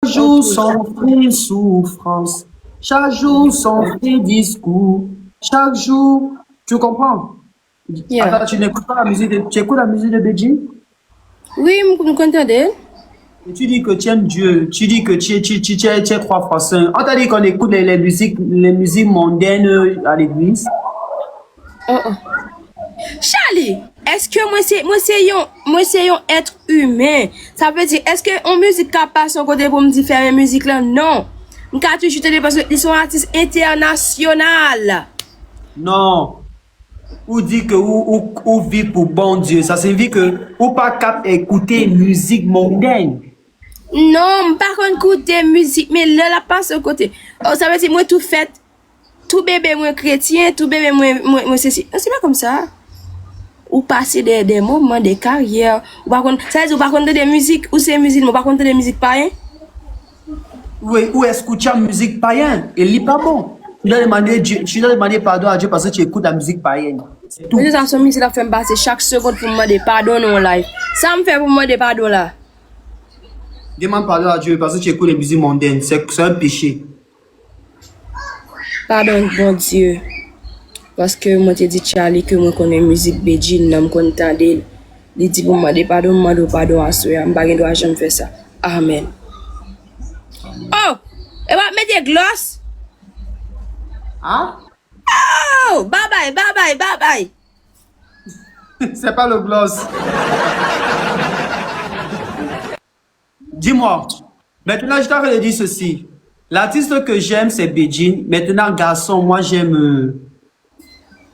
jour Ok. son fait souffrance. Chaque jour son fait discours. Chaque jour, tu comprends? Yeah. Attends, tu n'écoutes pas la musique tu écoutes la musique de Beijing? Oui, je comprends. Et tu dis que tu aimes Dieu, tu dis que tu es trois fois saint. On t'a dit qu'on écoute les musiques mondaines à l'église. Oh, oh. Charlie, est-ce que moi c'est un être humain? Ça veut dire, est-ce que on musique qui passe son côté pour me dire faire musique là? Non. Je suis toujours te dire parce qu'ils sont artistes internationaux. Non. Ou dit que ou vit pour bon Dieu. Ça signifie que ou pas cap écouter musique mondaine. Non, par contre, écouter musique, mais là, la passe au côté. Oh, ça veut dire, moi, tout fait, tout bébé, moi, chrétien, tout bébé, moi, ceci. Non, c'est pas comme ça. Ou passer des moments, des carrières. Ou par contre, ça veut dire, ou par contre, des musiques, ou c'est musique, mais par contre, des musiques païennes. Ou écouter la musique païenne. Il n'est pas bon. Tu dois demander pardon à Dieu parce que tu écoutes la musique païenne. C'est tout. Mais ça, c'est musique, la fait me passer chaque seconde pour me demander pardon en live. Ça me fait pour me demander pardon là. Demande pardon à Dieu parce que tu écoutes les musiques mondaines. C'est un péché. Pardon, bon Dieu. Parce que moi, te dit Charlie que moi connais musique Beijing, je content d'elle. Il dit pour me demander pardon à soi. Je ne dois jamais faire ça. Amen. Oh! Et va mettre des glosses. Hein? Oh! Bye bye. C'est pas le gloss. Dis-moi, maintenant je t'avais dit ceci. L'artiste que j'aime, c'est Beijing. Maintenant, garçon, moi j'aime.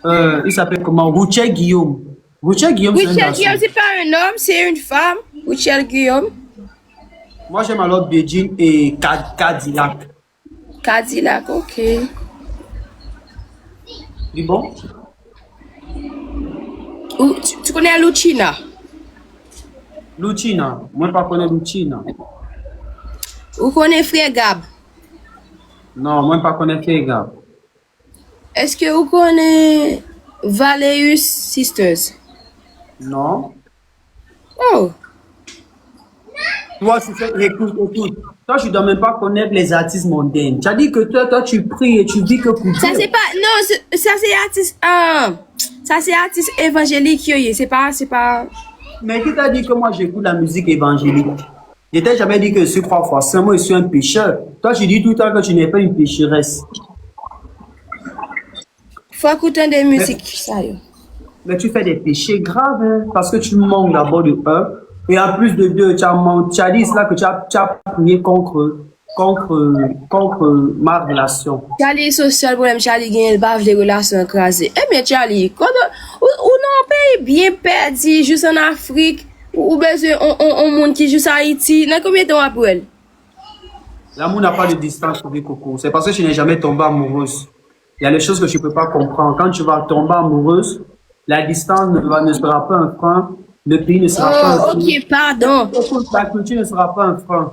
Il s'appelle comment? Rouchel Guillaume. Rouchel Guillaume, c'est un Richel garçon. Guillaume, c'est pas un homme, c'est une femme. Richel Guillaume. Moi j'aime alors Beijing et Cadillac. Cadillac, ok. Dis bon? Ou, tu connais Lucina? Lucina. Moi, je ne connais pas Lucina. Ou connais Frère Gab? Non, moi, je ne connais pas les gars. Est-ce que vous connaissez Valeus Sisters? Non. Oh! Toi, tu fais, écoute. Toi, tu ne dois même pas connaître les artistes mondains. Tu as dit que toi, tu pries et tu dis que pour Ça Dieu. c'est pas, non, ça c'est artiste, ça c'est artiste évangélique, c'est pas, Mais qui t'a dit que moi, j'écoute la musique évangélique? Je t'ai jamais dit que je suis trois fois saint, moi, je suis un pécheur. Toi, tu dis tout le temps que tu n'es pas une pécheresse. faut écouter des musiques, ça y est. Mais tu fais des péchés graves, hein, parce que tu manques d'abord de un. Et en plus de deux, tu as dit cela que tu as prié contre ma relation. Charlie, social problème, Charlie gagne le bave des relations écrasées. Eh mais Charlie, quand ou non pays bien perdu, juste en Afrique, ou besoin on monde qui juste Haïti, dans combien de temps après? L'amour n'a pas de distance pour les cocos. C'est parce que tu n'es jamais tombée amoureuse. Il y a des choses que tu ne peux pas comprendre. Quand tu vas tomber amoureuse, la distance ne sera pas un frein. Le pays ne sera pas un Oh, frein. ok, pardon. La culture ne sera pas un frein.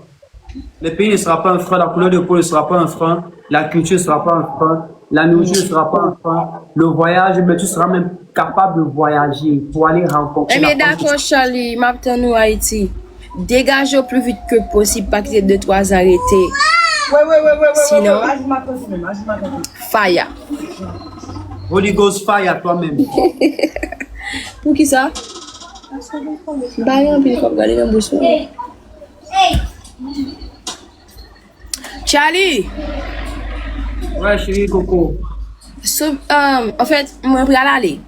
Le pays ne sera pas un frein. La couleur de peau ne sera pas un frein. La culture ne sera pas un frein. La nourriture ne sera pas un frein. Le voyage, mais tu seras même capable de voyager pour aller rencontrer. Eh bien, d'accord, Charlie, m'attends nous Haïti. Dégage au plus vite que possible, pas qu'il y ait 2-3 arrêtés. Ouais. Sinon, Ajoute-moi. fire. Holy Ghost fire toi-même. Pour qui ça? Bah, il y a un peu de regarder dans le bouche. Charlie, Ouais, chérie Coco. en fait, moi, je vais aller.